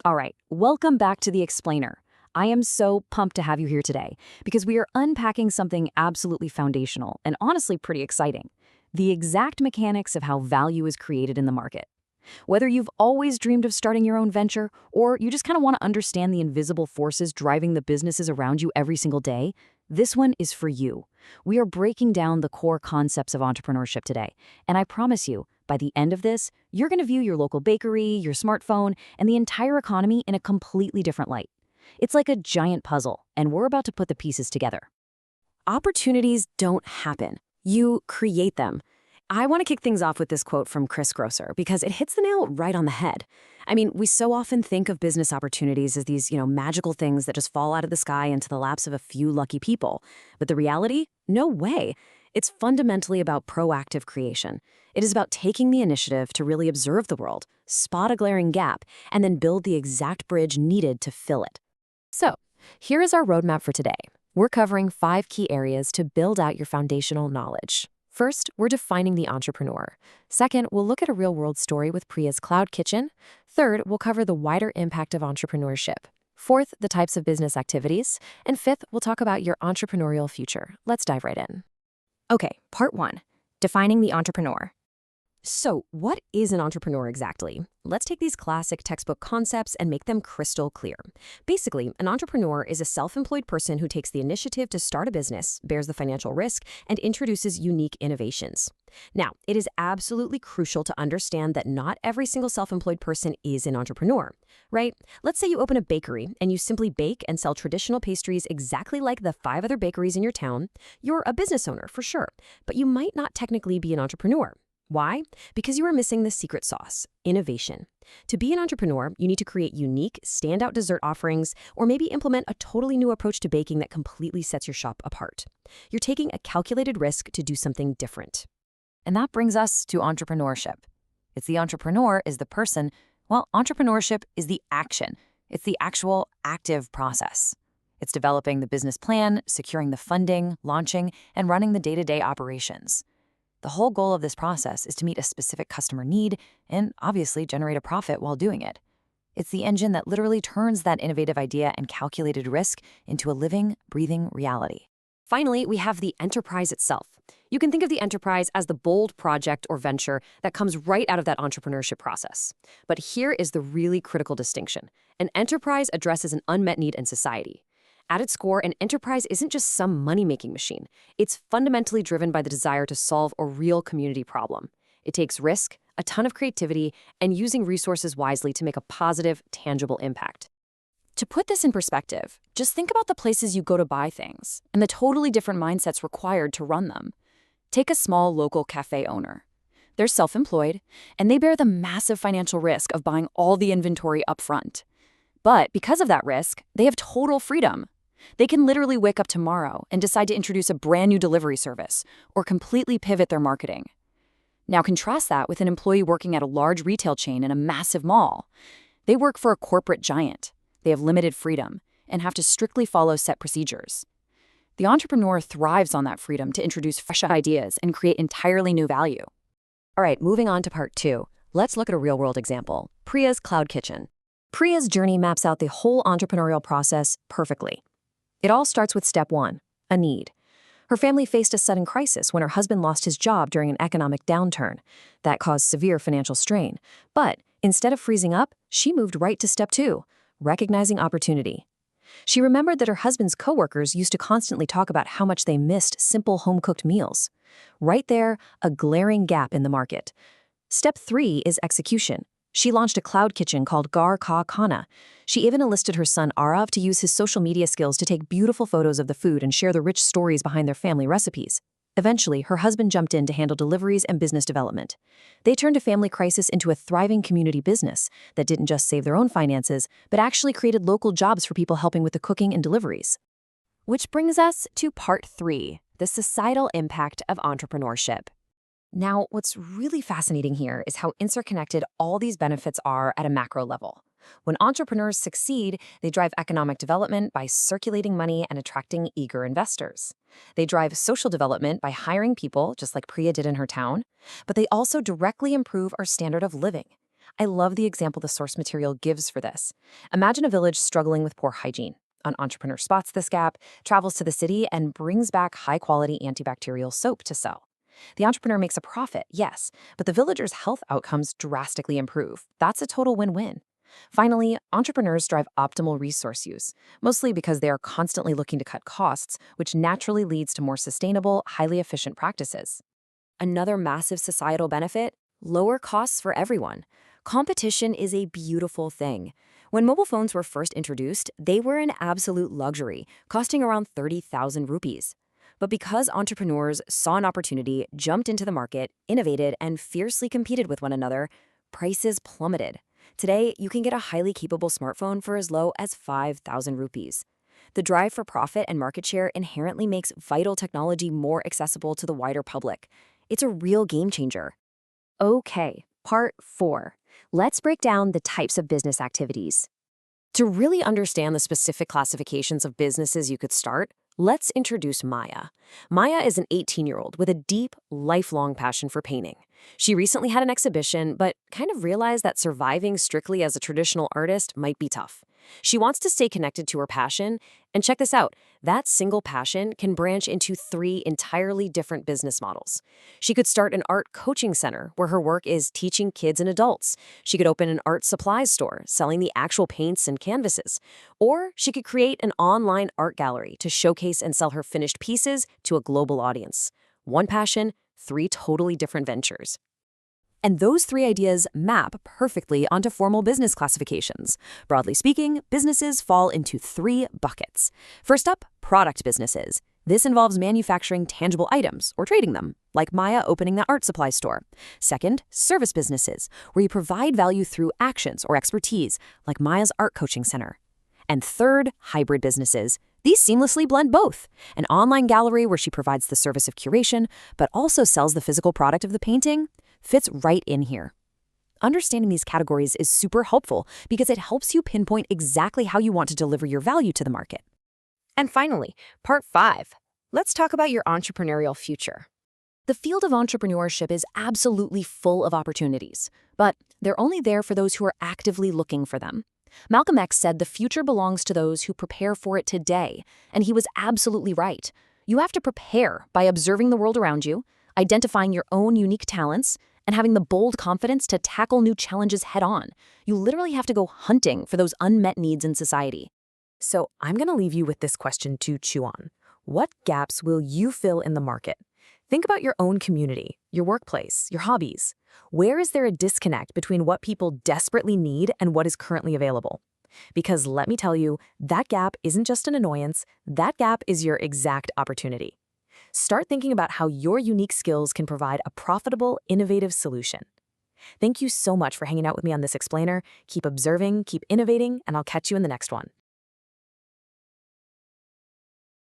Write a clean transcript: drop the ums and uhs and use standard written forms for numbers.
All right, welcome back to The Explainer. I am so pumped to have you here today because we are unpacking something absolutely foundational and honestly pretty exciting: the exact mechanics of how value is created in the market. Whether you've always dreamed of starting your own venture or you just kind of want to understand the invisible forces driving the businesses around you every single day, this one is for you. We are breaking down the core concepts of entrepreneurship today, and I promise you, by the end of this, you're going to view your local bakery, your smartphone, and the entire economy in a completely different light. It's like a giant puzzle, and we're about to put the pieces together. Opportunities don't happen. You create them. I want to kick things off with this quote from Chris Grosser because it hits the nail right on the head. I mean, we so often think of business opportunities as these, magical things that just fall out of the sky into the laps of a few lucky people. But the reality? No way. It's fundamentally about proactive creation. It is about taking the initiative to really observe the world, spot a glaring gap, and then build the exact bridge needed to fill it. So, here is our roadmap for today. We're covering 5 key areas to build out your foundational knowledge. First, we're defining the entrepreneur. Second, we'll look at a real-world story with Priya's Cloud Kitchen. Third, we'll cover the wider impact of entrepreneurship. Fourth, the types of business activities. And fifth, we'll talk about your entrepreneurial future. Let's dive right in. Okay, part 1, defining the entrepreneur. So, what is an entrepreneur exactly? Let's take these classic textbook concepts and make them crystal clear. Basically, an entrepreneur is a self-employed person who takes the initiative to start a business, bears the financial risk, and introduces unique innovations. Now, it is absolutely crucial to understand that not every single self-employed person is an entrepreneur, right? Let's say you open a bakery and you simply bake and sell traditional pastries exactly like the 5 other bakeries in your town. You're a business owner for sure, but you might not technically be an entrepreneur. Why? Because you are missing the secret sauce: innovation. To be an entrepreneur, you need to create unique, standout dessert offerings, or maybe implement a totally new approach to baking that completely sets your shop apart. You're taking a calculated risk to do something different. And that brings us to entrepreneurship. It's the entrepreneur is the person, while entrepreneurship is the action. It's the actual active process. It's developing the business plan, securing the funding, launching, and running the day-to-day operations. The whole goal of this process is to meet a specific customer need and obviously generate a profit while doing it. It's the engine that literally turns that innovative idea and calculated risk into a living, breathing reality. Finally, we have the enterprise itself. You can think of the enterprise as the bold project or venture that comes right out of that entrepreneurship process. But here is the really critical distinction. An enterprise addresses an unmet need in society. At its core, an enterprise isn't just some money-making machine. It's fundamentally driven by the desire to solve a real community problem. It takes risk, a ton of creativity, and using resources wisely to make a positive, tangible impact. To put this in perspective, just think about the places you go to buy things and the totally different mindsets required to run them. Take a small local cafe owner. They're self-employed, and they bear the massive financial risk of buying all the inventory up front. But because of that risk, they have total freedom. They can literally wake up tomorrow and decide to introduce a brand new delivery service or completely pivot their marketing. Now contrast that with an employee working at a large retail chain in a massive mall. They work for a corporate giant. They have limited freedom and have to strictly follow set procedures. The entrepreneur thrives on that freedom to introduce fresh ideas and create entirely new value. All right, moving on to part 2. Let's look at a real-world example: Priya's Cloud Kitchen. Priya's journey maps out the whole entrepreneurial process perfectly. It all starts with step 1, a need. Her family faced a sudden crisis when her husband lost his job during an economic downturn. That caused severe financial strain. But instead of freezing up, she moved right to step 2, recognizing opportunity. She remembered that her husband's coworkers used to constantly talk about how much they missed simple home-cooked meals. Right there, a glaring gap in the market. Step 3 is execution. She launched a cloud kitchen called Gar Ka Khana. She even enlisted her son Arav to use his social media skills to take beautiful photos of the food and share the rich stories behind their family recipes. Eventually, her husband jumped in to handle deliveries and business development. They turned a family crisis into a thriving community business that didn't just save their own finances, but actually created local jobs for people helping with the cooking and deliveries. Which brings us to part 3, the societal impact of entrepreneurship. Now, what's really fascinating here is how interconnected all these benefits are at a macro level. When entrepreneurs succeed, they drive economic development by circulating money and attracting eager investors. They drive social development by hiring people, just like Priya did in her town, but they also directly improve our standard of living. I love the example the source material gives for this. Imagine a village struggling with poor hygiene. An entrepreneur spots this gap, travels to the city, and brings back high-quality antibacterial soap to sell. The entrepreneur makes a profit, yes, but the villagers' health outcomes drastically improve. That's a total win-win. Finally, entrepreneurs drive optimal resource use, mostly because they are constantly looking to cut costs, which naturally leads to more sustainable, highly efficient practices. Another massive societal benefit: lower costs for everyone. Competition is a beautiful thing. When mobile phones were first introduced, they were an absolute luxury, costing around 30,000 rupees. But because entrepreneurs saw an opportunity, jumped into the market, innovated, and fiercely competed with one another, prices plummeted. Today, you can get a highly capable smartphone for as low as 5,000 rupees. The drive for profit and market share inherently makes vital technology more accessible to the wider public. It's a real game changer. Okay, part 4. Let's break down the types of business activities. To really understand the specific classifications of businesses you could start, let's introduce Maya. Maya is an 18-year-old with a deep, lifelong passion for painting. She recently had an exhibition, but kind of realized that surviving strictly as a traditional artist might be tough. She wants to stay connected to her passion, and check this out, that single passion can branch into 3 entirely different business models. She could start an art coaching center where her work is teaching kids and adults. She could open an art supplies store selling the actual paints and canvases. Or she could create an online art gallery to showcase and sell her finished pieces to a global audience. One passion, 3 totally different ventures. And those 3 ideas map perfectly onto formal business classifications. Broadly speaking, businesses fall into 3 buckets. First up, product businesses. This involves manufacturing tangible items or trading them, like Maya opening that art supply store. Second, service businesses, where you provide value through actions or expertise, like Maya's art coaching center. And third, hybrid businesses. These seamlessly blend both. An online gallery where she provides the service of curation, but also sells the physical product of the painting, fits right in here. Understanding these categories is super helpful because it helps you pinpoint exactly how you want to deliver your value to the market. And finally, part 5. Let's talk about your entrepreneurial future. The field of entrepreneurship is absolutely full of opportunities, but they're only there for those who are actively looking for them. Malcolm X said the future belongs to those who prepare for it today, and he was absolutely right. You have to prepare by observing the world around you, identifying your own unique talents, and having the bold confidence to tackle new challenges head-on. You literally have to go hunting for those unmet needs in society. So I'm going to leave you with this question to chew on. What gaps will you fill in the market? Think about your own community, your workplace, your hobbies. Where is there a disconnect between what people desperately need and what is currently available? Because let me tell you, that gap isn't just an annoyance, that gap is your exact opportunity. Start thinking about how your unique skills can provide a profitable, innovative solution. Thank you so much for hanging out with me on this explainer. Keep observing, keep innovating, and I'll catch you in the next one.